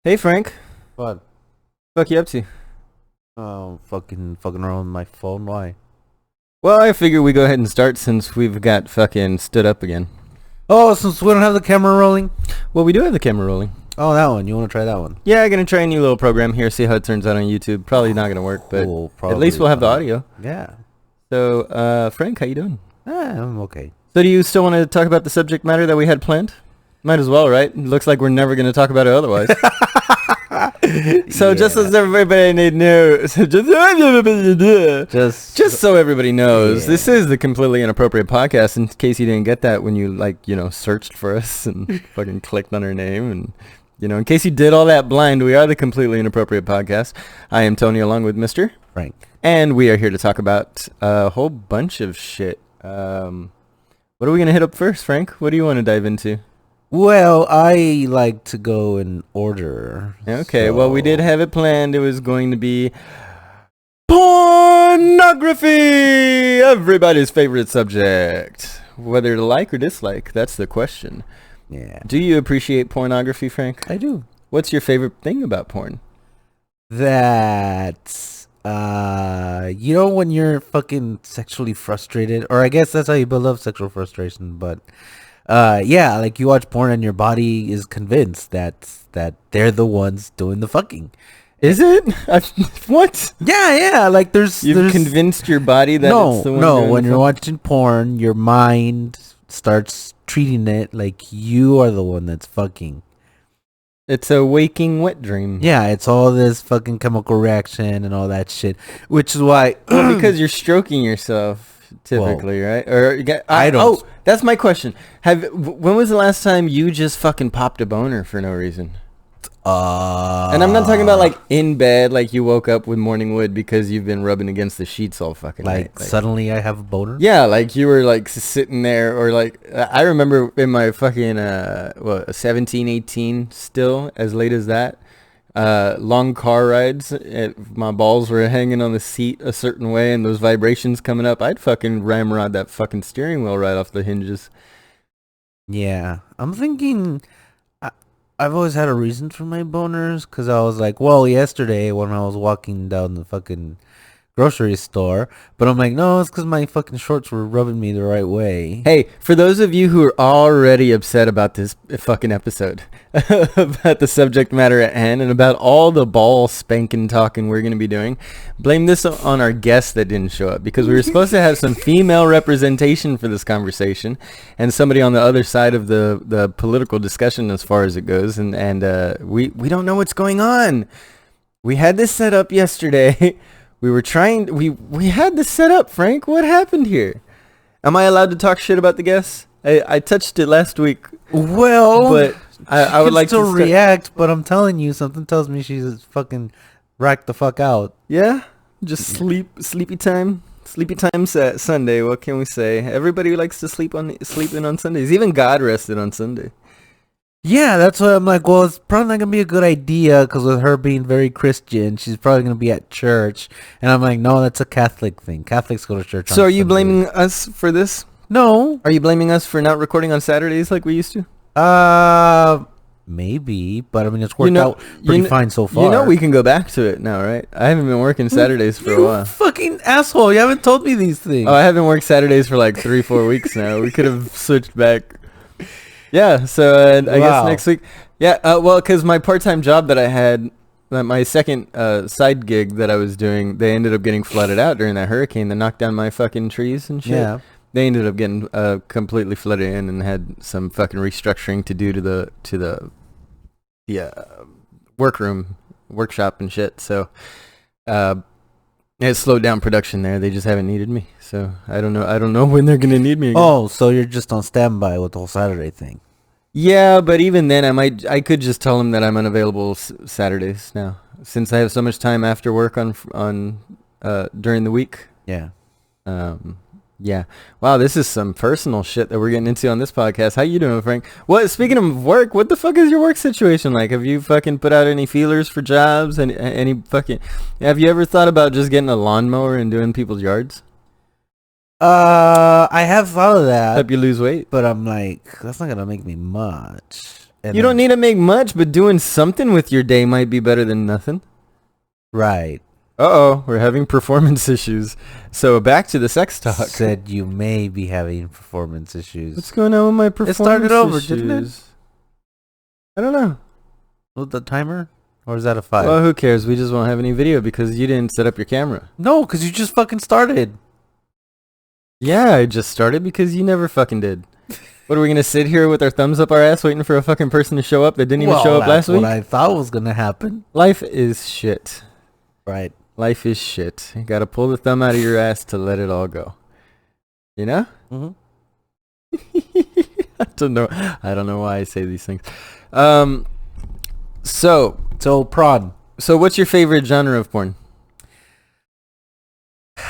Hey Frank, What? fuck you up to? Oh, fucking around with my phone. Why? Well, I figure we go ahead and start since we've got fucking stood up again. Oh, since we don't have the camera rolling. Well, we do have the camera rolling. Oh, that one. You want to try that one? Yeah, I'm gonna try a new little program here, see how it turns out on YouTube. Probably not gonna work, but Oh, at least we'll have the audio. Yeah. So, Frank, how you doing? I'm okay. So, do you still want to talk about the subject matter that we had planned? Might as well, right? Looks like we're never gonna talk about it otherwise. So, just as everybody knows, just so everybody knows, this is the completely inappropriate podcast. In case you didn't get that when you searched for us and fucking clicked on our name, and in case you did all that blind, we are the completely inappropriate podcast. I am Tony, along with Mister Frank. and we are here to talk about a whole bunch of shit. What are we gonna hit up first, Frank? What do you want to dive into? Well, I like to go in order. Okay, well, we did have it planned. It was going to be pornography, everybody's favorite subject. Whether to like or dislike, that's the question. Yeah. Do you appreciate pornography, Frank? I do. What's your favorite thing about porn? That, when you're fucking sexually frustrated, or I guess that's how you build up sexual frustration, but like you watch porn and your body is convinced that they're the ones doing the fucking. Is it? What? Yeah, like there's convinced your body that it's the one no, doing when the you're fucking? watching porn, your mind starts treating it like you are the one that's fucking. It's a waking wet dream. Yeah, it's all this fucking chemical reaction and all that shit, which is why Well, because you're stroking yourself typically, right? Or I don't. Oh, that's my question. When was the last time you just fucking popped a boner for no reason? And I'm not talking about like in bed, like you woke up with morning wood because you've been rubbing against the sheets all fucking night. like suddenly I have a boner. Yeah, like you were like sitting there, or like I remember in my fucking 17, 18, still as late as that. Long car rides, my balls were hanging on the seat a certain way, and those vibrations coming up, I'd fucking ramrod that fucking steering wheel right off the hinges. Yeah, I'm thinking. I've always had a reason for my boners, because I was like, well, yesterday when I was walking down the fucking grocery store, but I'm like, no, it's because my fucking shorts were rubbing me the right way. Hey, for those of you who are already upset about this fucking episode, about the subject matter at hand, and about all the ball spanking talking we're going to be doing, blame this on our guest that didn't show up, because we were supposed to have some female representation for this conversation, and somebody on the other side of the political discussion as far as it goes, and we don't know what's going on. We had this set up yesterday. We had this set up, Frank. What happened here? Am I allowed to talk shit about the guests? I touched it last week. Well, but I would like to to react, but I'm telling you, something tells me she's fucking racked the fuck out. Yeah? Just sleepy time. Sleepy time's Sunday. What can we say? Everybody likes to sleep in on Sundays. Even God rested on Sunday. Yeah, that's why I'm like, well, it's probably not gonna be a good idea, because with her being very Christian, she's probably gonna be at church, and I'm like, no, that's a Catholic thing. Catholics go to church. So are you Sundays. blaming us for this? No. Are you blaming us for not recording on Saturdays like we used to? Maybe, but I mean, it's worked out pretty fine so far. You know we can go back to it now, right? I haven't been working Saturdays for a while. Fucking asshole! You haven't told me these things. Oh, I haven't worked Saturdays for like 3-4 weeks now. We could have switched back. Yeah, so I guess next week. Yeah, well, because my part-time job that I had, my second side gig that I was doing, they ended up getting flooded out during that hurricane that knocked down my fucking trees and shit. Yeah. They ended up getting completely flooded in and had some fucking restructuring to do to the workshop and shit. So it slowed down production there. They just haven't needed me. So I don't know when they're gonna need me again. Oh, so you're just on standby with the whole Saturday thing. Yeah, but even then, I could just tell them that I'm unavailable Saturdays now, since I have so much time after work on during the week. Yeah. Yeah. Wow, this is some personal shit that we're getting into on this podcast. How you doing, Frank? Speaking of work, what the fuck is your work situation like? Have you fucking put out any feelers for jobs? And have you ever thought about just getting a lawnmower and doing people's yards? I have thought of that. Help you lose weight? But I'm like, that's not gonna make me much. And You don't need to make much, but doing something with your day might be better than nothing. Right. Uh-oh, we're having performance issues. So back to the sex talk. Said you may be having performance issues. What's going on with my performance started over, issues? didn't it? I don't know. With the timer? Or is that a 5? Well, who cares? We just won't have any video because you didn't set up your camera. No, because you just fucking started. Yeah, I just started because you never fucking did. What, are we going to sit here with our thumbs up our ass waiting for a fucking person to show up that didn't even show up last week? What I thought was going to happen. Life is shit. Right. Life is shit. You got to pull the thumb out of your ass to let it all go. You know? Mm-hmm. I don't know. I don't know why I say these things. So prawn. So what's your favorite genre of porn?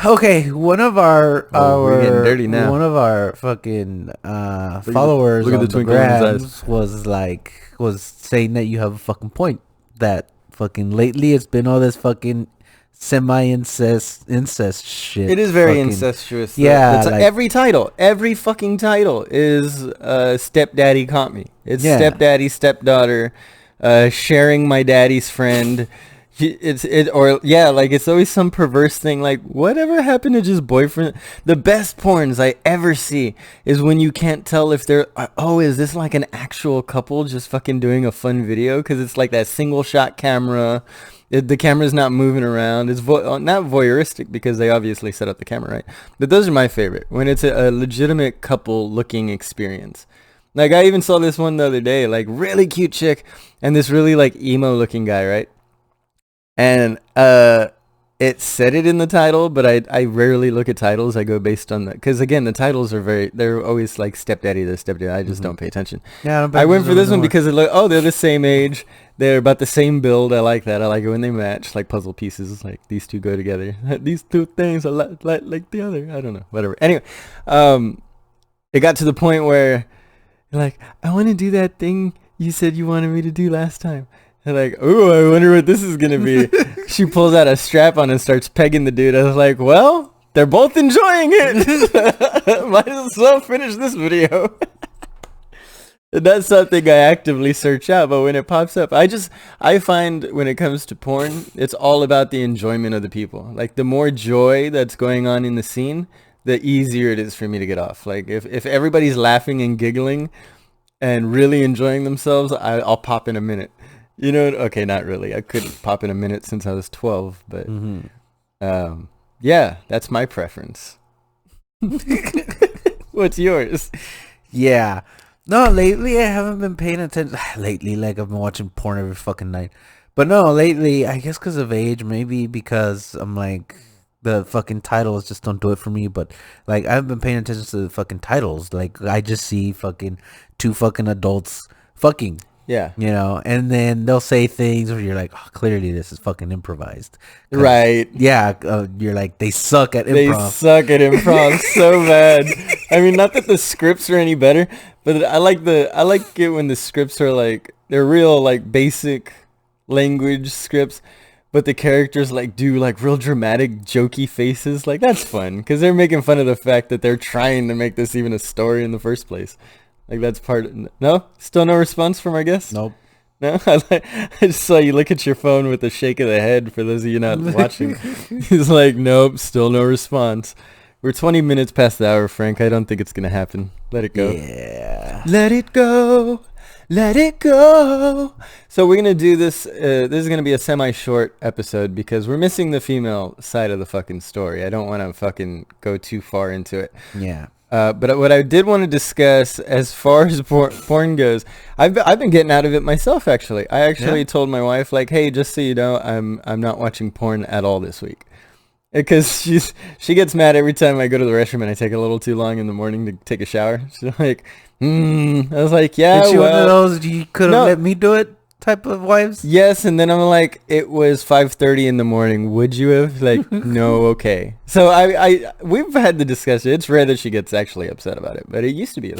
Okay, one of our we're getting dirty now. One of our fucking followers look at on the the twinkle in his grams was saying that you have a fucking point. That fucking lately it's been all this fucking incest shit. It is very fucking incestuous. Yeah, like, every fucking title is stepdaddy caught me. It's stepdaddy, stepdaughter, sharing my daddy's friend. It's always some perverse thing. Like, whatever happened to just boyfriend? The best porns I ever see is when you can't tell if they're, is this like an actual couple just fucking doing a fun video? Because it's like that single shot camera. The camera's not moving around. It's not voyeuristic because they obviously set up the camera, right? But those are my favorite. When it's a legitimate couple looking experience. Like, I even saw this one the other day, like, really cute chick and this really like emo looking guy, right? And it said it in the title, but I rarely look at titles. I go based on that. Because, again, the titles are they're always like stepdaddy, this stepdaddy. I just don't pay attention. Yeah, I went for this one because they're the same age. They're about the same build. I like that. I like it when they match, like puzzle pieces. Like, these two go together. These two things are like the other. I don't know. Whatever. Anyway, it got to the point where, like, I want to do that thing you said you wanted me to do last time. And like, ooh, I wonder what this is going to be. She pulls out a strap on and starts pegging the dude. I was like, well, they're both enjoying it. Might as well finish this video. And that's something I actively search out. But when it pops up, I find when it comes to porn, it's all about the enjoyment of the people. Like, the more joy that's going on in the scene, the easier it is for me to get off. Like, if everybody's laughing and giggling and really enjoying themselves, I'll pop in a minute. You know, okay, not really. I couldn't pop in a minute since I was 12, but yeah, that's my preference. What's yours? Yeah. No, lately I haven't been paying attention. Lately, like, I've been watching porn every fucking night. But no, lately, I guess because of age, maybe because I'm like, the fucking titles just don't do it for me. But, like, I haven't been paying attention to the fucking titles. Like, I just see fucking two fucking adults fucking. Yeah. You know, and then they'll say things where you're like, oh, clearly this is fucking improvised. Right. Yeah. You're like, they suck at improv. They suck at improv so bad. I mean, not that the scripts are any better, but I like it when the scripts are like, they're real, like, basic language scripts, but the characters like do like real dramatic jokey faces. Like, that's fun because they're making fun of the fact that they're trying to make this even a story in the first place. Like, that's part of... No? Still no response from our guest? Nope. No? I just saw you look at your phone with a shake of the head for those of you not watching. He's like, nope, still no response. We're 20 minutes past the hour, Frank. I don't think it's going to happen. Let it go. Yeah. Let it go. Let it go. So we're going to do this. This is going to be a semi-short episode because we're missing the female side of the fucking story. I don't want to fucking go too far into it. Yeah. But what I did want to discuss as far as porn goes, I've been getting out of it myself, actually. I actually told my wife, like, hey, just so you know, I'm not watching porn at all this week. Because she gets mad every time I go to the restroom and I take a little too long in the morning to take a shower. She's like, I was like, yeah, Did she one of those you could have let me do it type of wives? Yes, and then I'm like, it was 5:30 in the morning. Would you have? Like, no, okay. So we've had the discussion. It's rare that she gets actually upset about it, but it used to be.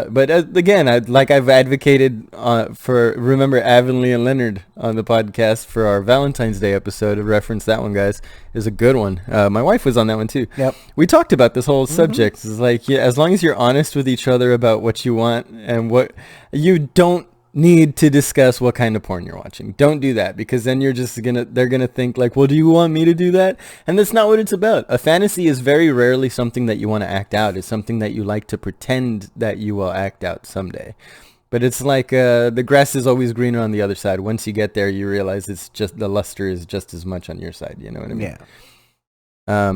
But again, I've advocated for, remember Avonlea and Leonard on the podcast for our Valentine's Day episode. I reference that one, guys. Is a good one. My wife was on that one too. Yep. We talked about this whole subject. It's like, yeah, as long as you're honest with each other about what you want and what you don't need to discuss what kind of porn you're watching. Don't do that, because then they're gonna think like, well, do you want me to do that? And that's not what it's about. A fantasy is very rarely something that you want to act out. It's something that you like to pretend that you will act out someday. But it's like the grass is always greener on the other side. Once you get there, you realize it's just the luster is just as much on your side. You know what I mean? Yeah.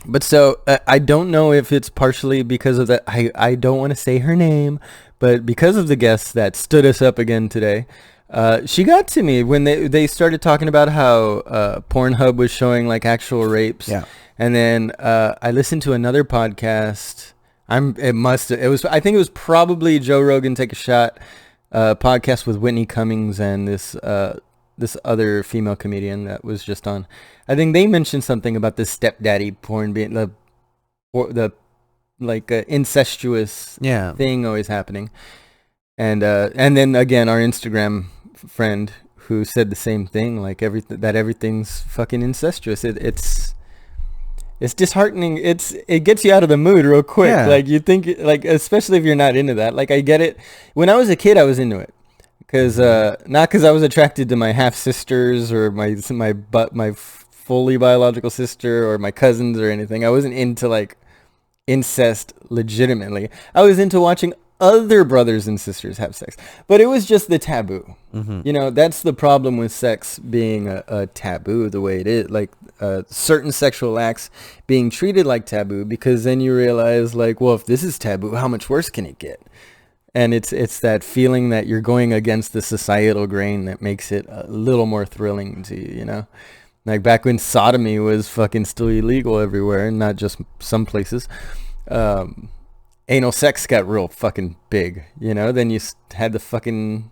But so I don't know if it's partially because of that. I don't want to say her name, but because of the guest that stood us up again today, she got to me when they started talking about how Pornhub was showing like actual rapes. Yeah. And then I listened to another podcast. I think it was probably Joe Rogan Take a Shot podcast with Whitney Cummings and this other female comedian that was just on. I think they mentioned something about the stepdaddy porn being the incestuous thing always happening. And then again, our Instagram friend who said the same thing, like everything's fucking incestuous. It's disheartening. It gets you out of the mood real quick. Yeah. Like you think, like, especially if you're not into that. Like I get it. When I was a kid, I was into it. Cause not because I was attracted to my half sisters or my fully biological sister or my cousins or anything. I wasn't into like incest legitimately. I was into watching other brothers and sisters have sex, but it was just the taboo. Mm-hmm. You know, that's the problem with sex being a taboo the way it is, like certain sexual acts being treated like taboo, because then you realize like, well, if this is taboo, how much worse can it get? And it's that feeling that you're going against the societal grain that makes it a little more thrilling to you, you know? Like back when sodomy was fucking still illegal everywhere, and not just some places. Anal sex got real fucking big, you know? Then you had the fucking...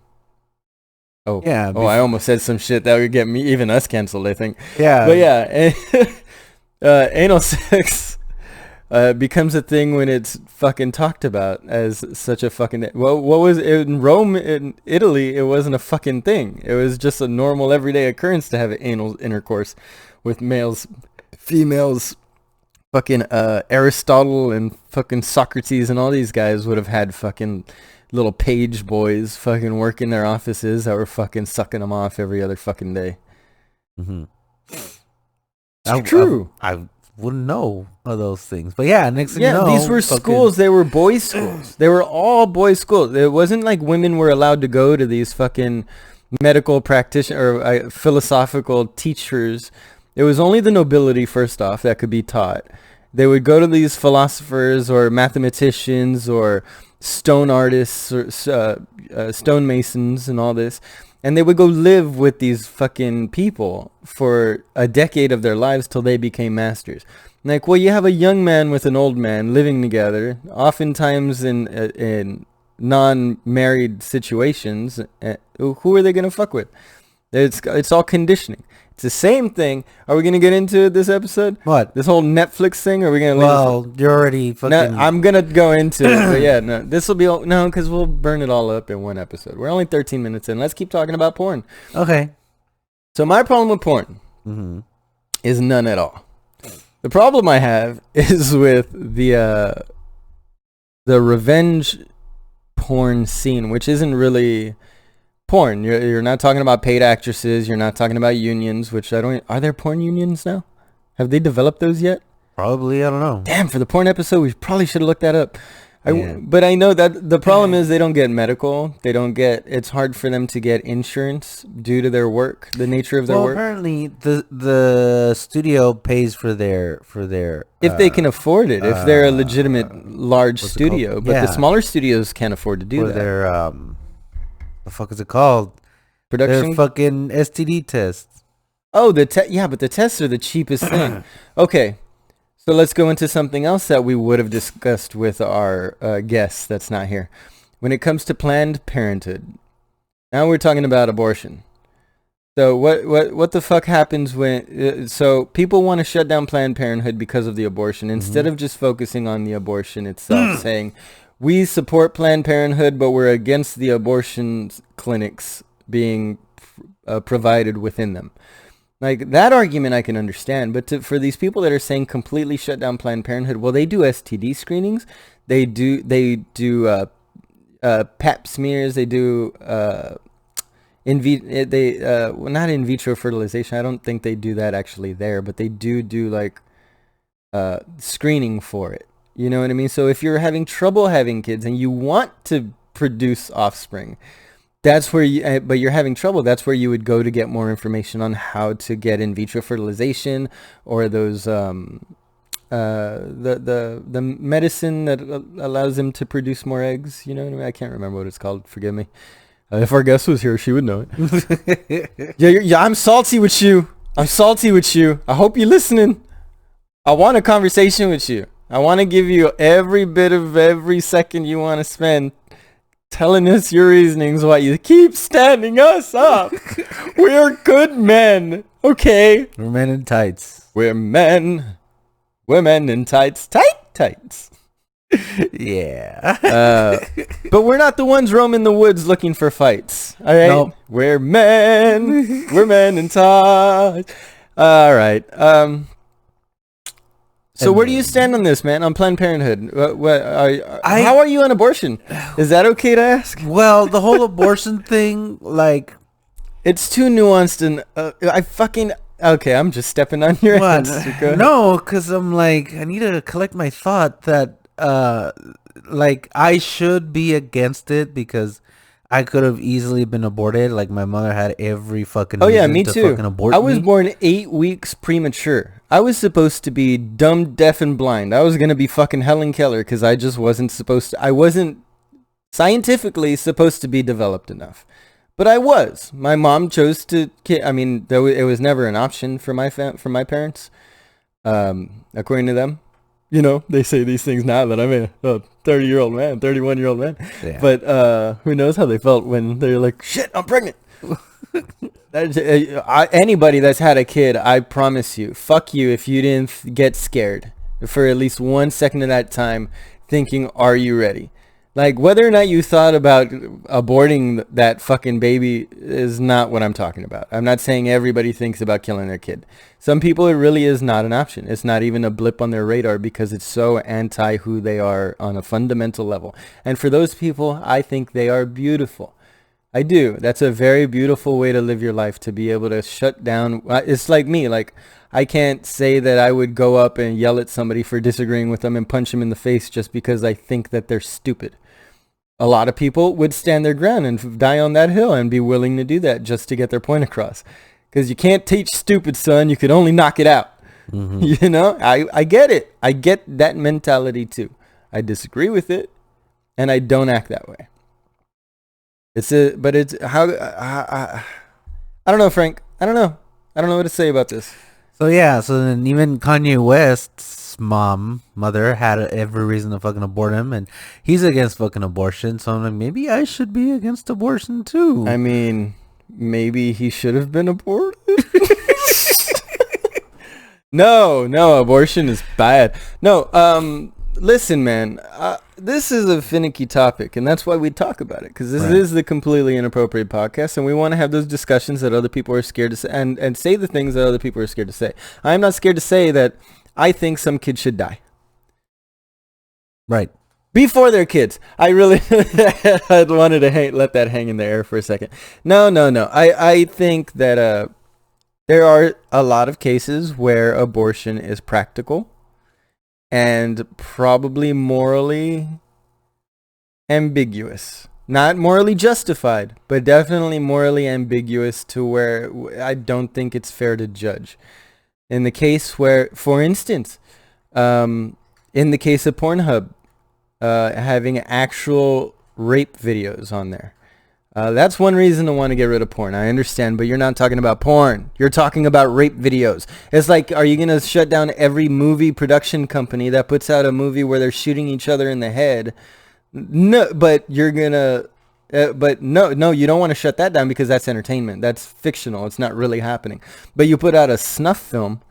I almost said some shit that would get me, even us, canceled, I think. Yeah. But yeah, anal sex... becomes a thing when it's fucking talked about as such a fucking... Well, what was it in Rome, in Italy? It wasn't a fucking thing. It was just a normal everyday occurrence to have anal intercourse with males, females. Fucking Aristotle and fucking Socrates and all these guys would have had fucking little page boys fucking working their offices that were fucking sucking them off every other fucking day. Mm-hmm. It's true. I wouldn't know of those things, but yeah, next thing you know, these were schools. They were boys' schools. They were all boys' schools. It wasn't like women were allowed to go to these fucking medical practitioner or philosophical teachers. It was only the nobility, first off, that could be taught. They would go to these philosophers or mathematicians or stone artists or stone masons and all this. And they would go live with these fucking people for a decade of their lives till they became masters. Like, well, you have a young man with an old man living together, oftentimes in non-married situations. Who are they going to fuck with? It's all conditioning. It's the same thing. Are we going to get into it this episode? What? This whole Netflix thing? Are we going to... Well, you're already fucking... No, I'm going to go into it. But yeah, no. This will be... No, because we'll burn it all up in one episode. We're only 13 minutes in. Let's keep talking about porn. Okay. So my problem with porn is none at all. The problem I have is with the revenge porn scene, which isn't really... porn. You're not talking about paid actresses. You're not talking about unions, which I don't... Are there porn unions now? Have they developed those yet? Probably, I don't know. Damn, for the porn episode, we probably should have looked that up. But I know that the problem is they don't get medical. They don't get... It's hard for them to get insurance due to their work, the nature of their work. Well, apparently the studio pays for their if they can afford it, if they're a legitimate large studio. But the smaller studios can't afford to do that. Their the fuck is it called? Production? Their fucking STD tests. Oh, but the tests are the cheapest thing. Okay, so let's go into something else that we would have discussed with our guest that's not here. When it comes to Planned Parenthood, now we're talking about abortion. So what the fuck happens when... so people want to shut down Planned Parenthood because of the abortion. Instead of just focusing on the abortion itself, saying, we support Planned Parenthood, but we're against the abortion clinics being provided within them. Like, that argument I can understand, but for these people that are saying completely shut down Planned Parenthood, well, they do STD screenings, they do pap smears, they do not in vitro fertilization. I don't think they do that actually there, but they do like screening for it. You know what I mean? So if you're having trouble having kids and you want to produce offspring, that's where you, but you're having trouble. That's where you would go to get more information on how to get in vitro fertilization, or those the medicine that allows them to produce more eggs. You know what I mean? I can't remember what it's called. Forgive me. If our guest was here, she would know it. Yeah, I'm salty with you. I'm salty with you. I hope you're listening. I want a conversation with you. I want to give you every bit of every second you want to spend telling us your reasonings why you keep standing us up. We're good men, okay? We're men in tights. We're men. Women in tights. Tights. Yeah. But we're not the ones roaming the woods looking for fights. All right? Nope. We're men. We're men in tights. All right. So where do you stand on this, man? On Planned Parenthood? How are you on abortion? Is that okay to ask? Well, the whole abortion thing, like, it's too nuanced, and okay. I'm just stepping on your what? hands. No, because I'm like, I need to collect my thought that, like, I should be against it because I could have easily been aborted. Like, my mother had every fucking reason me to too. fucking abort I was me. born 8 weeks premature. I was supposed to be dumb, deaf, and blind. I was gonna be fucking Helen Keller because I just wasn't supposed to. I wasn't scientifically supposed to be developed enough, but I was. My mom chose to. I mean, it was never an option for my parents. According to them, you know, they say these things now that I'm a 30-year-old man, 31-year-old man. Yeah. But who knows how they felt when they're like, shit, I'm pregnant. Anybody that's had a kid, I promise you, fuck you if you didn't get scared for at least 1 second of that time thinking, are you ready? Like, whether or not you thought about aborting that fucking baby is not what I'm talking about. I'm not saying everybody thinks about killing their kid. Some people, it really is not an option. It's not even a blip on their radar because it's so anti who they are on a fundamental level. And for those people, I think they are beautiful. I do. That's a very beautiful way to live your life, to be able to shut down. It's like me. Like, I can't say that I would go up and yell at somebody for disagreeing with them and punch them in the face just because I think that they're stupid. A lot of people would stand their ground and die on that hill and be willing to do that just to get their point across. Because you can't teach stupid, son. You could only knock it out. Mm-hmm. You know, I get it. I get that mentality too. I disagree with it, and I don't act that way. I don't know, Frank. I don't know what to say about this. So then even Kanye West's mother had every reason to fucking abort him, and he's against fucking abortion. So I'm like, maybe I should be against abortion too. I mean, maybe he should have been aborted. No, abortion is bad. No, listen, man, this is a finicky topic, and that's why we talk about it, because this is the completely inappropriate podcast, and we want to have those discussions that other people are scared to say, and say the things that other people are scared to say. I'm not scared to say that I think some kids should die. Right. Before they're kids. I really I wanted to let that hang in the air for a second. No. I think that there are a lot of cases where abortion is practical and probably morally ambiguous. Not morally justified, but definitely morally ambiguous to where I don't think it's fair to judge. In the case where, for instance, in the case of Pornhub, having actual rape videos on there. That's one reason to want to get rid of porn. I understand, but you're not talking about porn. You're talking about rape videos. It's like, are you going to shut down every movie production company that puts out a movie where they're shooting each other in the head? No, but you're going to... but no, you don't want to shut that down because that's entertainment. That's fictional. It's not really happening. But you put out a snuff film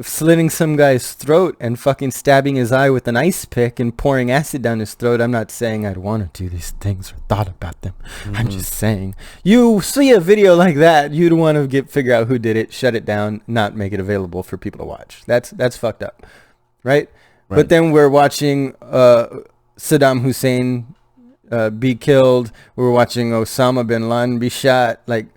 slitting some guy's throat and fucking stabbing his eye with an ice pick and pouring acid down his throat. I'm not saying I'd want to do these things or thought about them. I'm just saying, you see a video like that, you'd want to figure out who did it, shut it down, not make it available for people to watch. That's fucked up, right? But then we're watching Saddam Hussein be killed. We're watching Osama bin Laden be shot. Like,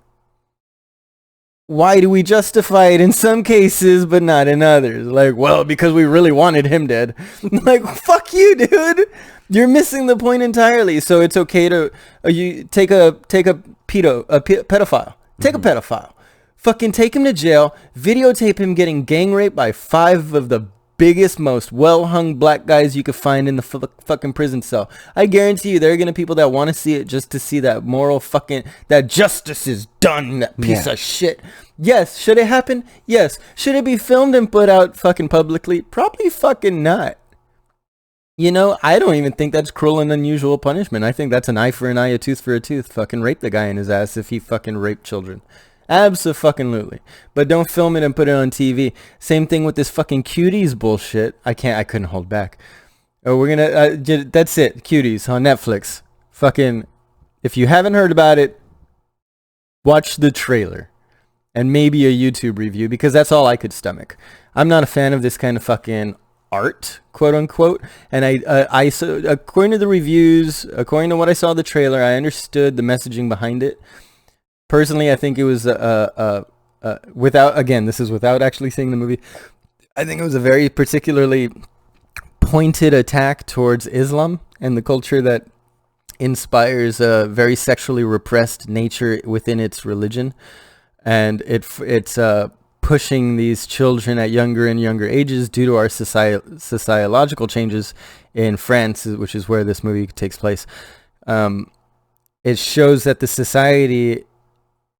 why do we justify it in some cases but not in others? Like, well, because we really wanted him dead. Like, fuck you, dude. You're missing the point entirely. So it's okay to you take a pedophile. Take a pedophile. Fucking take him to jail. Videotape him getting gang raped by 5 of the biggest, most well-hung black guys you could find in the fucking prison cell. I guarantee you there are going to be people that want to see it just to see that moral fucking, that justice is done, that piece of shit. Yes. Should it happen? Yes. Should it be filmed and put out fucking publicly? Probably fucking not. You know, I don't even think that's cruel and unusual punishment. I think that's an eye for an eye, a tooth for a tooth. Fucking rape the guy in his ass if he fucking raped children. Abso-fucking-lutely. But don't film it and put it on TV. Same thing with this fucking Cuties bullshit. I couldn't hold back. Oh, we're gonna, that's it. Cuties on Netflix. Fucking, if you haven't heard about it, watch the trailer. And maybe a YouTube review, because that's all I could stomach. I'm not a fan of this kind of fucking art, quote unquote. And I according to the reviews, according to what I saw the trailer, I understood the messaging behind it. Personally, I think it was without, again, this is without actually seeing the movie. I think it was a very particularly pointed attack towards Islam and the culture that inspires a very sexually repressed nature within its religion. And it's pushing these children at younger and younger ages due to our sociological changes in France, which is where this movie takes place. It shows that the society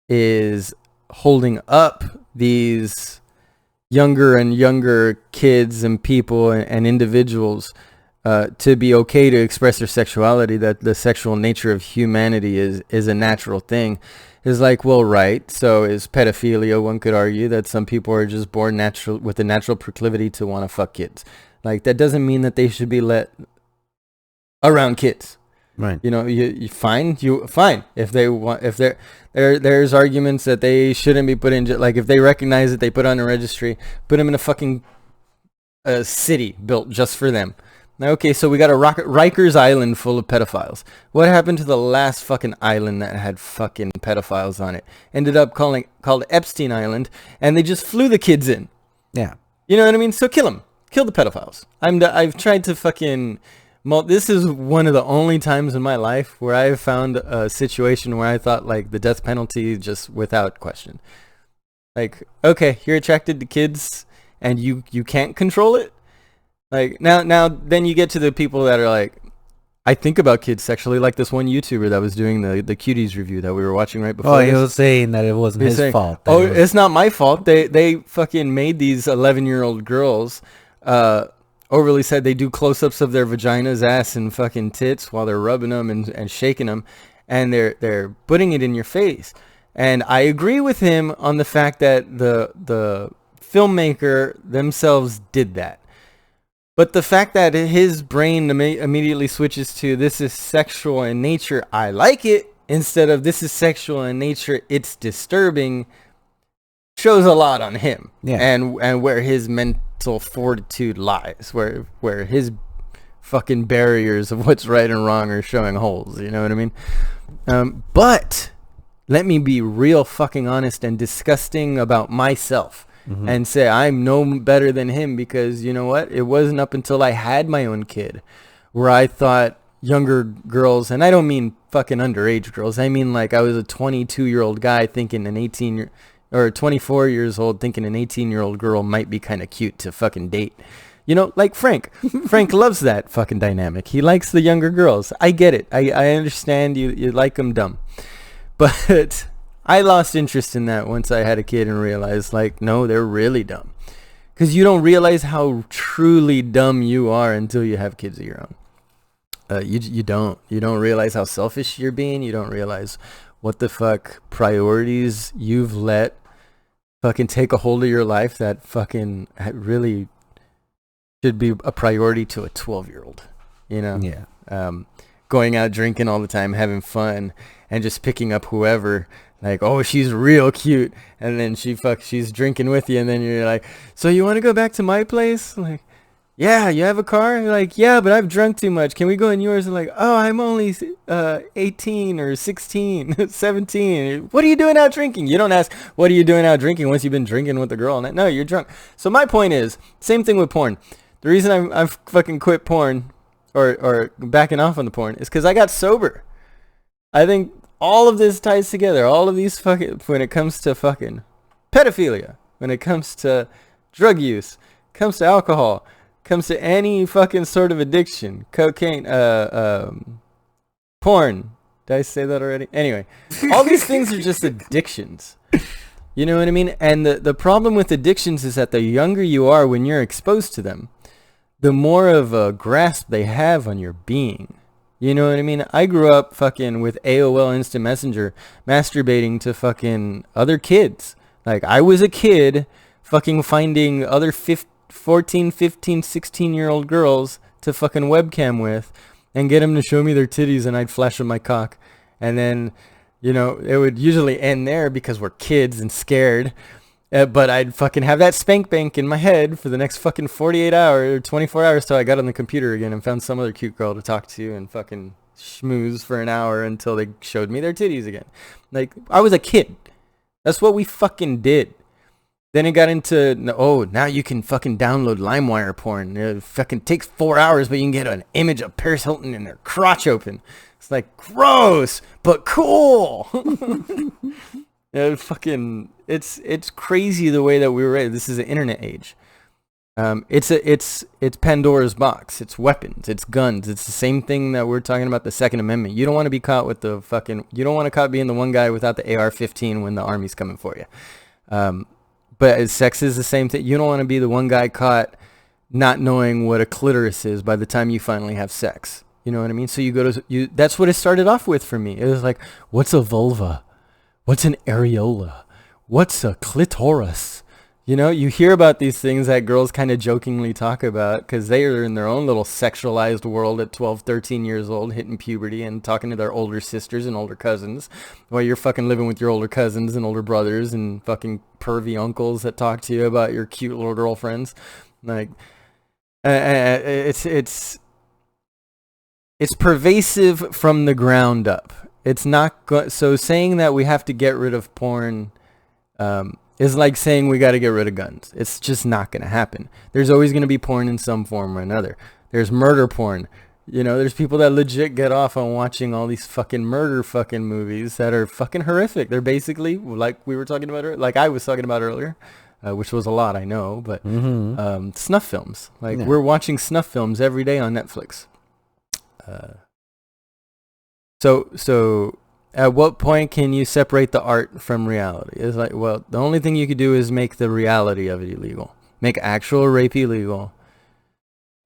is holding up these younger and younger kids and people and individuals to be okay to express their sexuality, that the sexual nature of humanity is a natural thing. Is like, well, right, so is pedophilia. One could argue that some people are just born natural with a natural proclivity to want to fuck kids. Like, that doesn't mean that they should be let around kids. Right. You know, you fine. If they want, if there's arguments that they shouldn't be put in, like if they recognize that they put on a registry, put them in a fucking city built just for them. Okay, so we got a Rikers Island full of pedophiles. What happened to the last fucking island that had fucking pedophiles on it? Ended up called Epstein Island, and they just flew the kids in. Yeah. You know what I mean? So kill them. Kill the pedophiles. I've tried to fucking... This is one of the only times in my life where I've found a situation where I thought, like, the death penalty just without question. Like, okay, you're attracted to kids, and you can't control it? Like, now, then you get to the people that are like, I think about kids sexually, like this one YouTuber that was doing the Cuties review that we were watching right before. Oh, he was saying that it wasn't his fault. Oh, it's not my fault. They fucking made these 11-year-old girls, overly said they do close-ups of their vaginas, ass, and fucking tits while they're rubbing them and shaking them, and they're putting it in your face. And I agree with him on the fact that the filmmaker themselves did that. But the fact that his brain immediately switches to this is sexual in nature, I like it, instead of this is sexual in nature, it's disturbing, shows a lot on him. Yeah. And where his mental fortitude lies, where his fucking barriers of what's right and wrong are showing holes, you know what I mean? But let me be real fucking honest and disgusting about myself. Mm-hmm. And say I'm no better than him, because you know what? It wasn't up until I had my own kid where I thought younger girls, and I don't mean fucking underage girls. I mean, like, I was a 22-year-old guy thinking an 18 or 24 years old thinking an 18-year-old girl might be kind of cute to fucking date. You know, like Frank. Frank loves that fucking dynamic. He likes the younger girls. I get it. I understand you like them dumb. But I lost interest in that once I had a kid and realized, like, no, they're really dumb. Because you don't realize how truly dumb you are until you have kids of your own. You don't. You don't realize how selfish you're being. You don't realize what the fuck priorities you've let fucking take a hold of your life that fucking really should be a priority to a 12-year-old, you know? Yeah. Going out drinking all the time, having fun, and just picking up whoever, like, oh, she's real cute, and then she's drinking with you, and then you're like, so you want to go back to my place? Like, yeah, you have a car? You're like, yeah, but I've drunk too much. Can we go in yours? And like, oh, I'm only 18 or 16, 17. What are you doing out drinking? You don't ask, what are you doing out drinking once you've been drinking with the girl? No, you're drunk. So my point is, same thing with porn. The reason I've fucking quit porn or backing off on the porn is because I got sober. I think all of this ties together. All of these fucking, when it comes to fucking pedophilia, when it comes to drug use, comes to alcohol, comes to any fucking sort of addiction, cocaine, porn. Did I say that already? Anyway, all these things are just addictions. You know what I mean? And the problem with addictions is that the younger you are when you're exposed to them, the more of a grasp they have on your being. You know what I mean? I grew up fucking with AOL Instant Messenger masturbating to fucking other kids. Like, I was a kid fucking finding other 14, 15, 16-year-old girls to fucking webcam with and get them to show me their titties, and I'd flash them my cock. And then, you know, it would usually end there because we're kids and scared. But I'd fucking have that spank bank in my head for the next fucking 48 hours or 24 hours till I got on the computer again and found some other cute girl to talk to and fucking schmooze for an hour until they showed me their titties again. Like, I was a kid. That's what we fucking did. Then it got into, oh, now you can fucking download LimeWire porn. It fucking takes 4 hours, but you can get an image of Paris Hilton and her crotch open. It's like, gross, but cool. It's crazy the way that we were raised. This is an internet age. It's Pandora's box. It's weapons. It's guns. It's the same thing that we're talking about, the Second Amendment. You don't want to be caught with you don't want to caught being the one guy without the AR-15 when the army's coming for you. But sex is the same thing. You don't want to be the one guy caught not knowing what a clitoris is by the time you finally have sex. You know what I mean? So that's what it started off with for me. It was like, what's a vulva? What's an areola? What's a clitoris? You know, you hear about these things that girls kind of jokingly talk about because they are in their own little sexualized world at 12, 13 years old, hitting puberty and talking to their older sisters and older cousins while you're fucking living with your older cousins and older brothers and fucking pervy uncles that talk to you about your cute little girlfriends. Like, it's pervasive from the ground up. It's not so saying that we have to get rid of porn is like saying we got to get rid of guns. It's just not going to happen. There's always going to be porn in some form or another. There's murder porn. You know, there's people that legit get off on watching all these fucking murder fucking movies that are fucking horrific. They're basically like we were talking about, like I was talking about earlier, which was a lot, I know, but snuff films. Like we're watching snuff films every day on Netflix. So at what point can you separate the art from reality? It's like, well, the only thing you could do is make the reality of it illegal. Make actual rape illegal.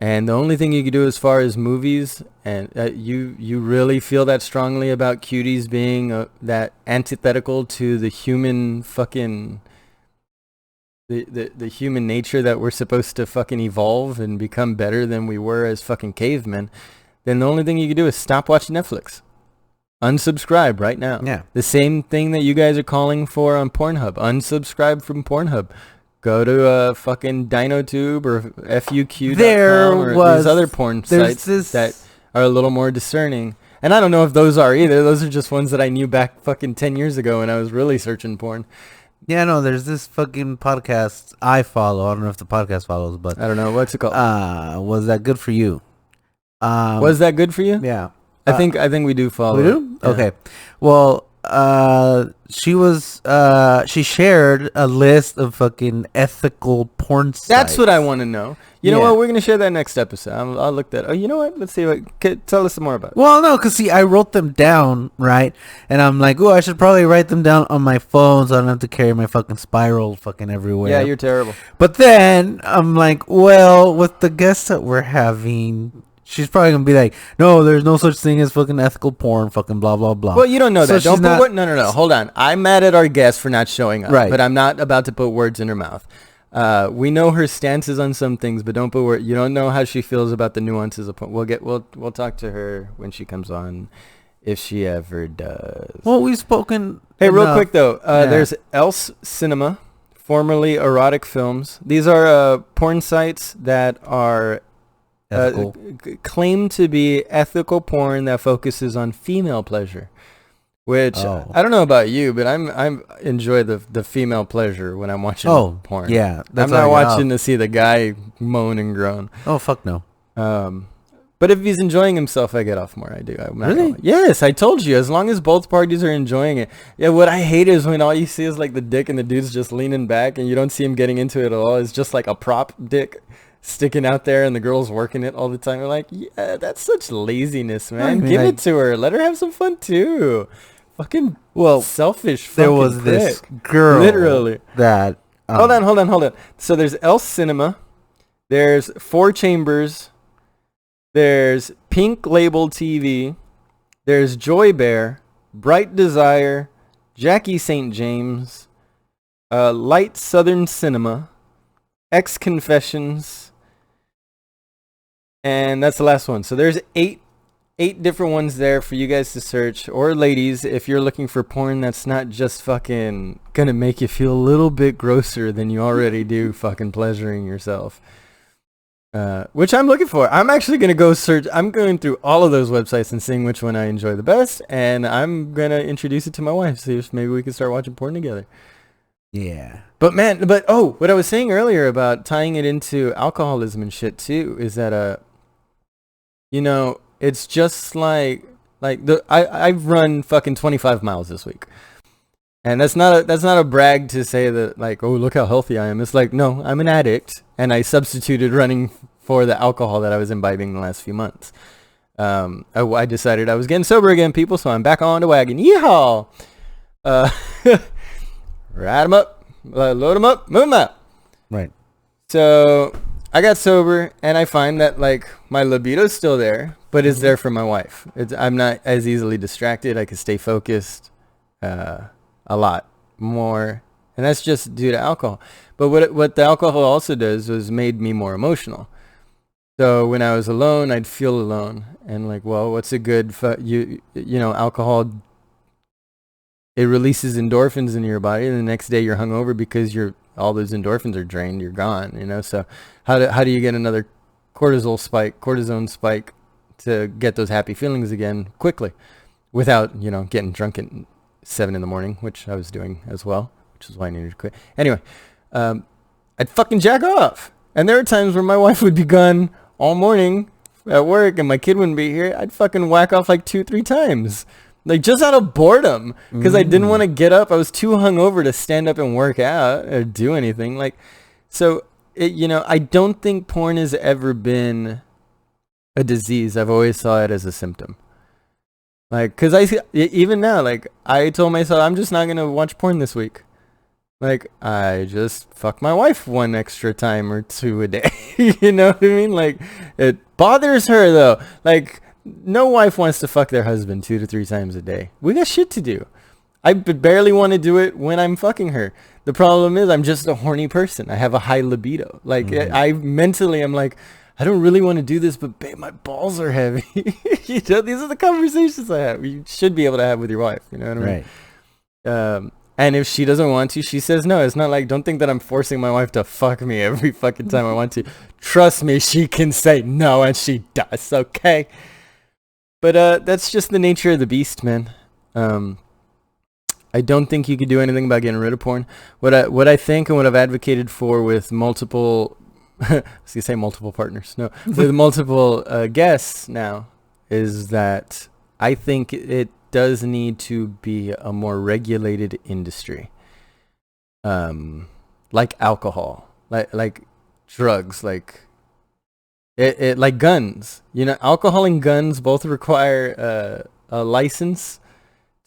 And the only thing you could do as far as movies, and you really feel that strongly about Cuties being that antithetical to the human fucking, the human nature that we're supposed to fucking evolve and become better than we were as fucking cavemen, then the only thing you could do is stop watching Netflix. Unsubscribe right now. Yeah. The same thing that you guys are calling for on Pornhub. Unsubscribe from Pornhub. Go to fucking DinoTube or FUQ.com or these other porn sites that are a little more discerning. And I don't know if those are either. Those are just ones that I knew back fucking 10 years ago when I was really searching porn. Yeah, no, there's this fucking podcast I follow. I don't know if the podcast follows, but I don't know. What's it called? Was That Good For You? Was That Good For You? Yeah. I think we do follow. We do? Yeah. Okay. Well, she shared a list of fucking ethical porn sites. That's what I want to know. You know what? We're gonna share that next episode. I'll look that. Oh, you know what? Let's see. Tell us some more about it. Well, no, because see, I wrote them down, right? And I'm like, oh, I should probably write them down on my phone so I don't have to carry my fucking spiral fucking everywhere. Yeah, you're terrible. But then I'm like, well, with the guests that we're having, She's probably gonna be like, no, there's no such thing as fucking ethical porn, fucking blah blah blah. Well, you don't know So that. Don't she's put not- word. No. Hold on. I'm mad at our guest for not showing up. Right. But I'm not about to put words in her mouth. We know her stances on some things, but don't put word. You don't know how she feels about the nuances of porn. We'll talk to her when she comes on, if she ever does. Well, we've spoken. Hey, real enough. quick though, Yeah. there's Else Cinema, formerly Erotic Films. These are porn sites that are Ethical. claim to be ethical porn that focuses on female pleasure, which Oh. I don't know about you, but I'm enjoy the female pleasure when I'm watching porn. Yeah, I'm not watching to see the guy moan and groan. Oh fuck no. But if he's enjoying himself, I get off more. I do. I'm not Really? Yes, I told you. As long as both parties are enjoying it. Yeah, what I hate is when all you see is like the dick and the dude's just leaning back and you don't see him getting into it at all. It's just like a prop dick sticking out there and the girl's working it all the time. You're like, yeah, that's such laziness, man. I mean, Give like- it to her. Let her have some fun too. Fucking selfish fucking There was this prick. girl Literally. that Hold on. So there's Else Cinema. There's Four Chambers. There's Pink Label TV. There's Joy Bear, Bright Desire, Jackie St. James, Light Southern Cinema, X Confessions, and that's the last one. So there's eight different ones there for you guys to search, or ladies, if you're looking for porn that's not just fucking gonna make you feel a little bit grosser than you already do fucking pleasuring yourself. Which I'm looking for. I'm actually going to go search. I'm going through all of those websites and seeing which one I enjoy the best. And I'm going to introduce it to my wife. See if maybe we can start watching porn together. yeah. But what I was saying earlier about tying it into alcoholism and shit too is that, it's just like I've run fucking 25 miles this week. And that's not a brag to say that like, oh, look how healthy I am. It's like, no, I'm an addict, and I substituted running for the alcohol that I was imbibing the last few months. I decided I was getting sober again, people, so I'm back on the wagon. Yeehaw! Ride 'em up, load 'em up, move 'em out. Right. So I got sober, and I find that like my libido's still there, but it's there for my wife. I'm not as easily distracted. I can stay focused. A lot more, and that's just due to alcohol. But what the alcohol also does was made me more emotional. So when I was alone, I'd feel alone, and like, well, what's a good alcohol? It releases endorphins in your body, and the next day you're hungover because all those endorphins are drained. You're gone. So how do you get another cortisone spike to get those happy feelings again quickly, without getting drunk at 7 a.m, which I was doing as well, which is why I needed to quit. Anyway, I'd fucking jack off. And there are times where my wife would be gone all morning at work and my kid wouldn't be here. I'd fucking whack off like 2-3 times. Like just out of boredom. Because I didn't want to get up. I was too hungover to stand up and work out or do anything. I don't think porn has ever been a disease. I've always saw it as a symptom. Like, cause even now, like I told myself, I'm just not going to watch porn this week. Like I just fuck my wife one extra time or two a day. You know what I mean? Like it bothers her though. Like no wife wants to fuck their husband 2 to 3 times a day. We got shit to do. I barely want to do it when I'm fucking her. The problem is I'm just a horny person. I have a high libido. Like I mentally, I'm like, I don't really want to do this, but babe, my balls are heavy. These are the conversations I have. You should be able to have with your wife. You know what I mean? Right. And if she doesn't want to, she says no. It's not like, don't think that I'm forcing my wife to fuck me every fucking time I want to. Trust me, she can say no, and she does, okay? But that's just the nature of the beast, man. I don't think you could do anything about getting rid of porn. What I think and what I've advocated for with multiple... I was gonna say multiple partners. No, with multiple guests now, is that I think it does need to be a more regulated industry. Like alcohol, like drugs, like it like guns. Alcohol and guns both require a license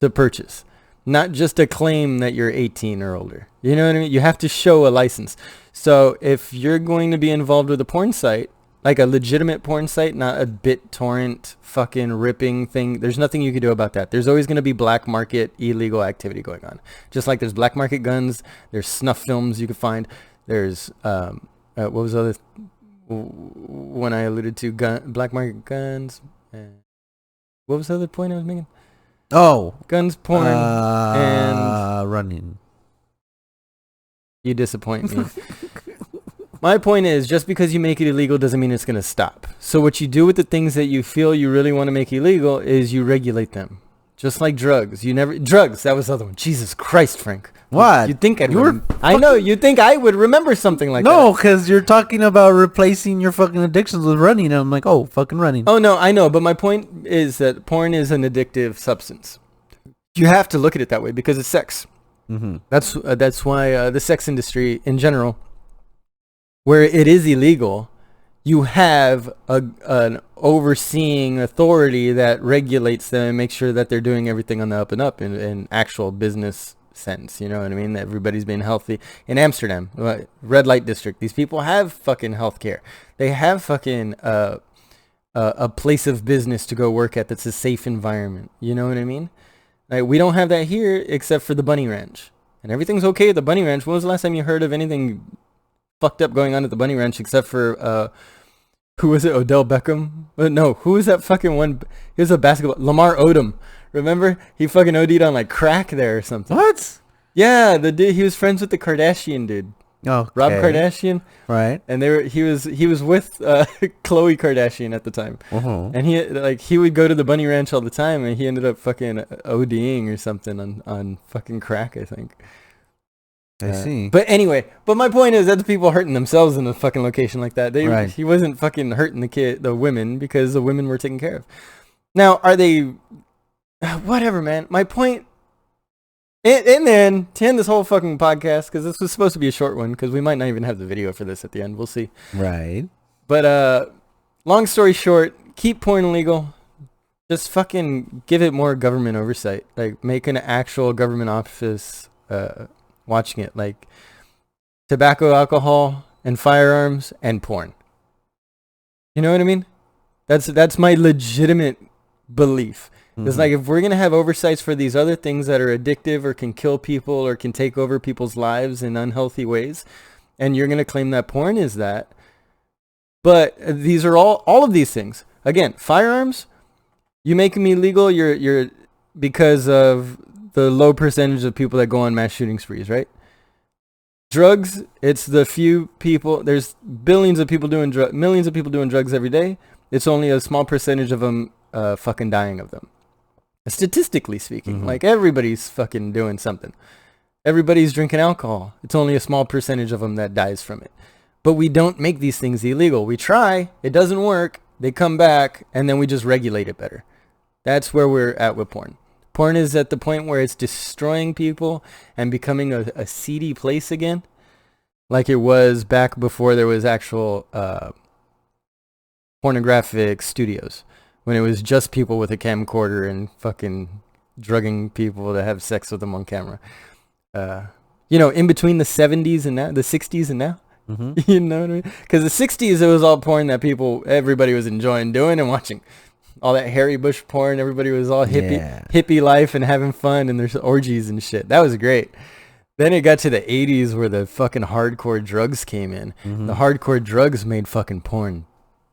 to purchase, not just a claim that you're 18 or older. You know what I mean? You have to show a license. So if you're going to be involved with a porn site, like a legitimate porn site, not a BitTorrent fucking ripping thing, there's nothing you can do about that. There's always going to be black market illegal activity going on. Just like there's black market guns, there's snuff films you can find. There's what was the other one I alluded to? Black market guns. What was the other point I was making? Oh, guns, porn, and running. You disappoint me. My point is, just because you make it illegal doesn't mean it's going to stop. So what you do with the things that you feel you really want to make illegal is you regulate them. Just like drugs. Drugs, that was the other one. Jesus Christ, Frank. What? You'd think I know, you'd think I would remember something like that. No, because you're talking about replacing your fucking addictions with running. And I'm like, oh, fucking running. Oh, no, I know. But my point is that porn is an addictive substance. You have to look at it that way because it's sex. Mm-hmm. That's why the sex industry in general, where it is illegal, you have an overseeing authority that regulates them and makes sure that they're doing everything on the up and up in actual business sense. You know what I mean? That everybody's being healthy. In Amsterdam, red light district, these people have fucking healthcare. They have fucking a place of business to go work at that's a safe environment. You know what I mean? Like, we don't have that here except for the Bunny Ranch. And everything's okay at the Bunny Ranch. When was the last time you heard of anything fucked up going on at the Bunny Ranch except for who was it? Odell Beckham? No, who was that fucking one? He was a basketball. Lamar Odom. Remember? He fucking OD'd on like crack there or something. What? Yeah, the dude. He was friends with the Kardashian dude. Oh, okay. Rob Kardashian. Right. And he was with Khloe Kardashian at the time. Uh-huh. And he would go to the Bunny Ranch all the time, and he ended up fucking ODing or something on fucking crack, I think. I see. But anyway, my point is that's people hurting themselves in a fucking location like that. Right. He wasn't fucking hurting the women because the women were taken care of. Now, are they... Whatever, man. My point... And then, to end this whole fucking podcast, because this was supposed to be a short one, because we might not even have the video for this at the end. We'll see. Right. But, long story short, keep porn illegal. Just fucking give it more government oversight. Like, make an actual government office watching it. Like, tobacco, alcohol, and firearms, and porn. You know what I mean? That's my legitimate belief. It's like, if we're going to have oversights for these other things that are addictive or can kill people or can take over people's lives in unhealthy ways, and you're going to claim that porn is that, but these are all of these things. Again, firearms, you make them illegal, you're because of the low percentage of people that go on mass shooting sprees, right? Drugs, it's the few people, there's billions of people doing millions of people doing drugs every day. It's only a small percentage of them fucking dying of them. Statistically speaking, like, everybody's fucking doing something. Everybody's drinking alcohol. It's only a small percentage of them that dies from it. But we don't make these things illegal. We try. It doesn't work. They come back, and then we just regulate it better. That's where we're at with porn. Porn is at the point where it's destroying people and becoming a seedy place again, like it was back before there was actual pornographic studios. When it was just people with a camcorder and fucking drugging people to have sex with them on camera. In between the 70s and now, the 60s and now. You know what I mean? Because the 60s, it was all porn that everybody was enjoying doing and watching. All that Harry Bush porn, everybody was all hippie life and having fun, and there's orgies and shit. That was great. Then it got to the 80s where the fucking hardcore drugs came in. The hardcore drugs made fucking porn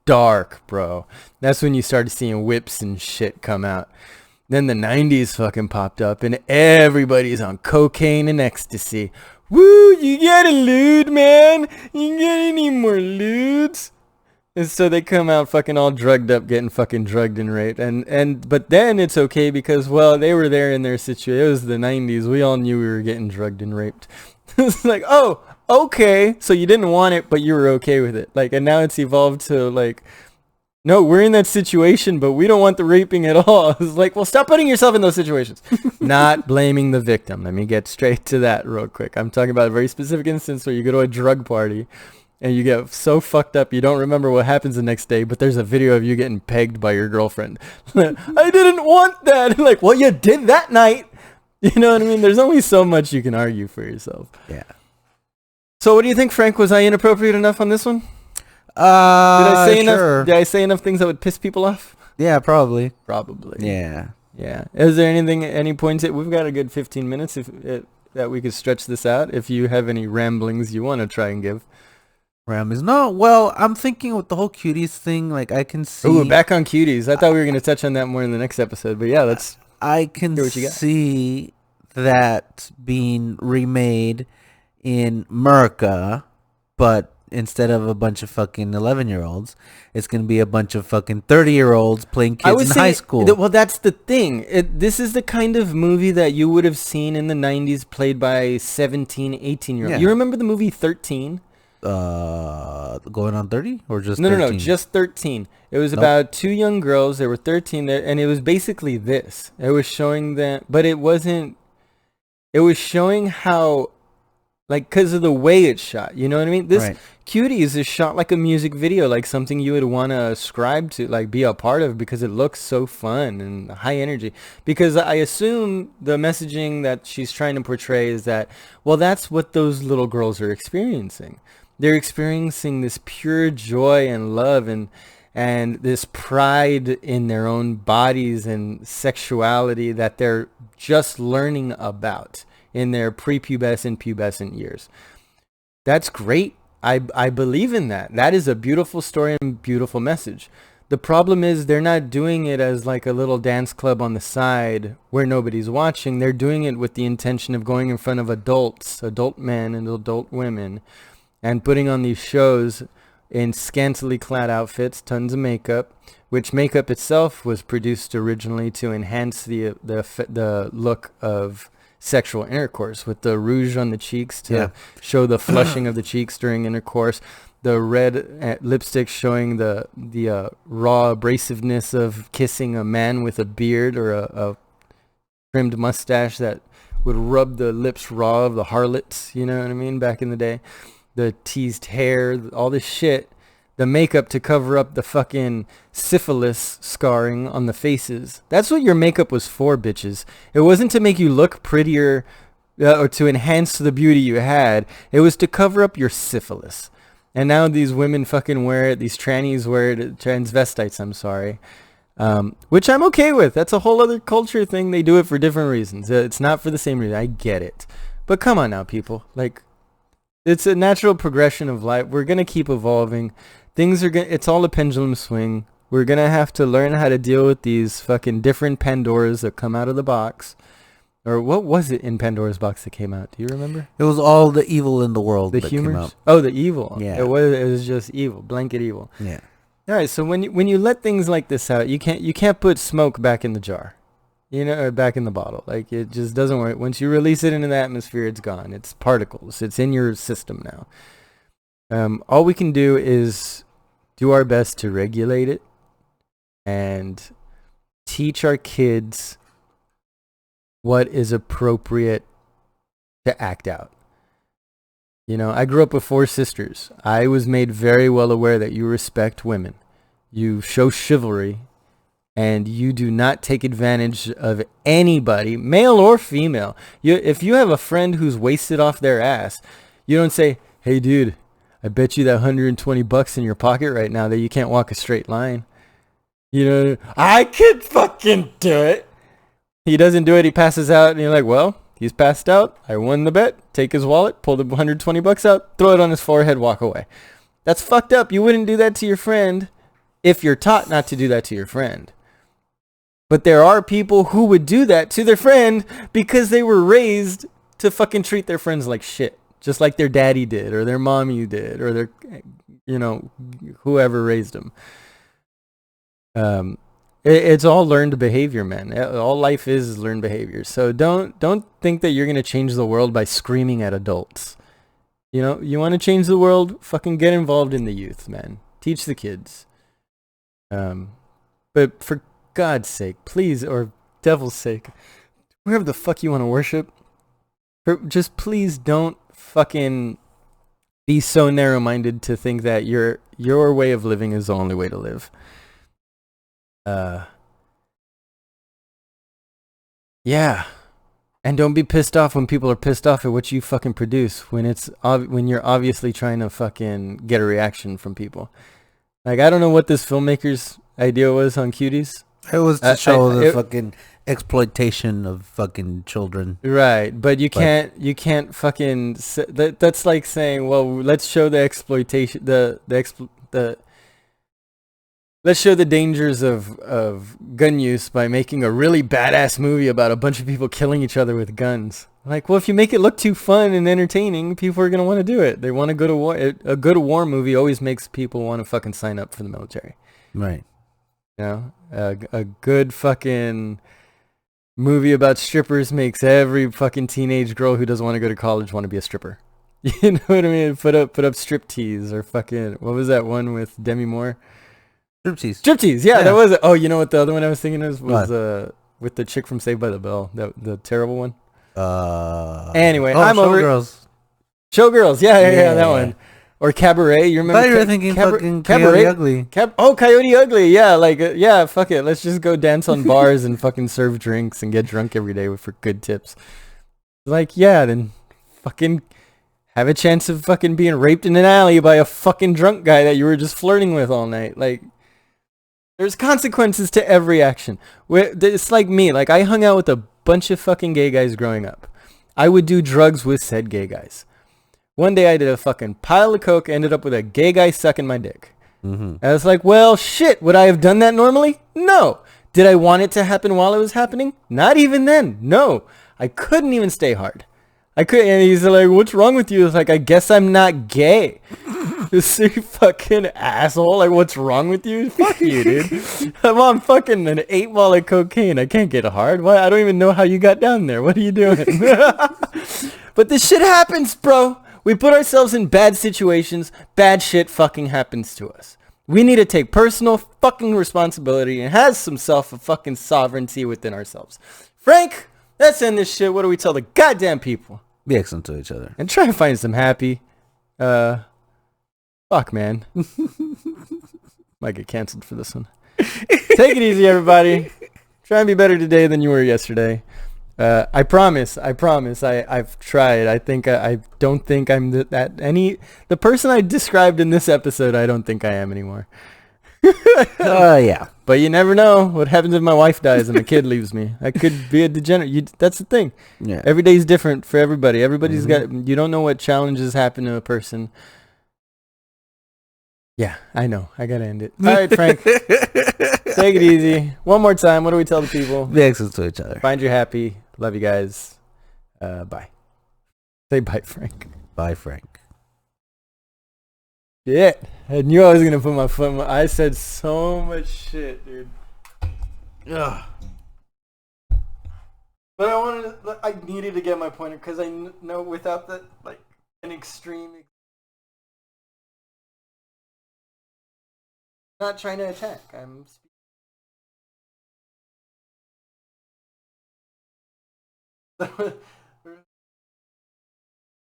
dark, bro. That's when you started seeing whips and shit come out. Then the 90s fucking popped up and everybody's on cocaine and ecstasy. Woo, you get a lewd, man? You get any more lewds? And so they come out fucking all drugged up, getting fucking drugged and raped. But then it's okay because, well, they were there in their situation. It was the 90s. We all knew we were getting drugged and raped. It's like, oh, okay, so you didn't want it, but you were okay with it. Like, and now it's evolved to like, no, we're in that situation, but we don't want the raping at all. It's like, well, stop putting yourself in those situations. Not blaming the victim. Let me get straight to that real quick. I'm talking about a very specific instance where you go to a drug party and you get so fucked up you don't remember what happens the next day, but there's a video of you getting pegged by your girlfriend. I didn't want that. Like, well, you did that night. You know what I mean? There's only so much you can argue for yourself. Yeah. So what do you think, Frank? Was I inappropriate enough on this one? Sure. Did I say enough things that would piss people off? Yeah, probably. Probably. Yeah. Yeah. Is there any points that we've got a good 15 minutes that we could stretch this out? If you have any ramblings you want to try and give. Rammies. No, well, I'm thinking with the whole cuties thing, like I can see. Ooh, back on cuties. I thought we were going to touch on that more in the next episode, but yeah, let's I can hear what you got. see that being remade in America, but instead of a bunch of fucking 11-year-olds, it's going to be a bunch of fucking 30-year-olds playing kids in high school. Well, that's the thing. This is the kind of movie that you would have seen in the 90s played by 17, 18-year-olds. Yeah. You remember the movie 13? Going on 30 or just No, 13? no, just 13. It was about two young girls. They were 13 there, and it was basically this. It was showing that, but it wasn't. It was showing how, like, because of the way it's shot. You know what I mean? This Right. Cuties is shot like a music video, like something you would want to ascribe to, like be a part of, because it looks so fun and high energy. Because I assume the messaging that she's trying to portray is that, well, that's what those little girls are experiencing. They're experiencing this pure joy and love and this pride in their own bodies and sexuality that they're just learning about in their prepubescent, pubescent years. That's great. I believe in that. That is a beautiful story and beautiful message. The problem is they're not doing it as like a little dance club on the side where nobody's watching. They're doing it with the intention of going in front of adults, adult men and adult women, and putting on these shows in scantily clad outfits, tons of makeup, which makeup itself was produced originally to enhance the look of sexual intercourse, with the rouge on the cheeks to show the flushing of the cheeks during intercourse, the red lipstick showing the raw abrasiveness of kissing a man with a beard or a trimmed mustache that would rub the lips raw of the harlots, you know what I mean, back in the day. The teased hair, all this shit, the makeup to cover up the fucking syphilis scarring on the faces. That's what your makeup was for, bitches. It wasn't to make you look prettier or to enhance the beauty you had. It was to cover up your syphilis. And now these women fucking wear it. These trannies wear it. Transvestites, I'm sorry. Which I'm okay with. That's a whole other culture thing. They do it for different reasons. It's not for the same reason. I get it. But come on now, people. Like, it's a natural progression of life. We're going to keep evolving. It's all a pendulum swing. We're going to have to learn how to deal with these fucking different Pandoras that come out of the box. Or what was it in Pandora's box that came out? Do you remember? It was all the evil in the world The that came humors? out. Oh, the evil. Yeah. It was just evil. Blanket evil. Yeah. All right, so when you let things like this out, you can't put smoke back in the jar. You know, or back in the bottle. Like, it just doesn't work. Once you release it into the atmosphere, it's gone. It's particles. It's in your system now. All we can do is do our best to regulate it and teach our kids what is appropriate to act out. You know, I grew up with 4 sisters. I was made very well aware that you respect women. You show chivalry. And you do not take advantage of anybody, male or female. If you have a friend who's wasted off their ass, you don't say, hey, dude, I bet you that $120 in your pocket right now that you can't walk a straight line. You know, I could fucking do it. He doesn't do it. He passes out. And you're like, well, he's passed out. I won the bet. Take his wallet, pull the $120 out, throw it on his forehead, walk away. That's fucked up. You wouldn't do that to your friend if you're taught not to do that to your friend. But there are people who would do that to their friend because they were raised to fucking treat their friends like shit. Just like their daddy did, or their mommy did, or their, you know, whoever raised them. It's all learned behavior, man. All life is learned behavior. So don't think that you're going to change the world by screaming at adults. You know, you want to change the world, fucking get involved in the youth, man. Teach the kids. But for God's sake, please, or devil's sake, wherever the fuck you want to worship, just please don't fucking be so narrow-minded to think that your way of living is the only way to live. Yeah. And don't be pissed off when people are pissed off at what you fucking produce when you're obviously trying to fucking get a reaction from people. Like, I don't know what this filmmaker's idea was on Cuties. It was to show the fucking exploitation of fucking children. Right, but you can't fucking that's like saying, well, let's show the exploitation let's show the dangers of gun use by making a really badass movie about a bunch of people killing each other with guns. Like, well, if you make it look too fun and entertaining, people are going to want to do it. They want to go to war. A good war movie always makes people want to fucking sign up for the military. Right. You know, a good fucking movie about strippers makes every fucking teenage girl who doesn't want to go to college want to be a stripper. You know what I mean? Put up striptease or fucking, what was that one with Demi Moore? Striptease, yeah, that was it. Oh, you know what the other one I was thinking was with the chick from Saved by the Bell, the terrible one. Anyway, I'm over Showgirls, yeah, that one. Or Cabaret, you remember? I thought you were thinking fucking Coyote Ugly. Coyote Ugly, yeah, like, yeah, fuck it. Let's just go dance on bars and fucking serve drinks and get drunk every day for good tips. Like, yeah, then fucking have a chance of fucking being raped in an alley by a fucking drunk guy that you were just flirting with all night. Like, there's consequences to every action. It's like me. Like, I hung out with a bunch of fucking gay guys growing up. I would do drugs with said gay guys. One day I did a fucking pile of coke, ended up with a gay guy sucking my dick. Mm-hmm. I was like, well, shit, would I have done that normally? No. Did I want it to happen while it was happening? Not even then. No. I couldn't even stay hard. I couldn't. And he's like, what's wrong with you? It's like, I guess I'm not gay. This fucking asshole. Like, what's wrong with you? Fuck you, dude. I'm on fucking an 8-ball of cocaine. I can't get hard. Why? I don't even know how you got down there. What are you doing? But this shit happens, bro. We put ourselves in bad situations. Bad shit fucking happens to us. We need to take personal fucking responsibility and have some fucking sovereignty within ourselves. Frank, let's end this shit. What do we tell the goddamn people? Be excellent to each other. And try and find some happy. Fuck, man. Might get canceled for this one. Take it easy, everybody. Try and be better today than you were yesterday. I promise. I've tried. I don't think I'm the person I described in this episode. I don't think I am anymore. Yeah. But you never know what happens if my wife dies and the kid leaves me. I could be a degenerate. That's the thing. Yeah. Every day's different for everybody. Everybody's got. You don't know what challenges happen to a person. Yeah, I know. I gotta end it. All right, Frank. Take it easy. One more time. What do we tell the people? Be excellent to each other. Find you happy. Love you guys. Bye. Say bye, Frank. Bye, Frank. Shit. I knew I was gonna put my foot. I said so much shit, dude. Ugh. But I needed to get my point because I know without that, like, an extreme. Not trying to attack. I'm.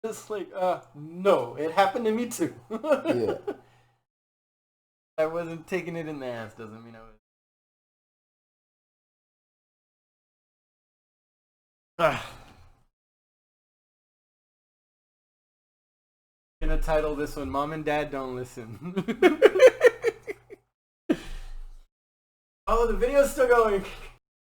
Just like, no, it happened to me too. Yeah. I wasn't taking it in the ass, doesn't mean I was. I'm gonna title this one, Mom and Dad Don't Listen. Oh, the video's still going.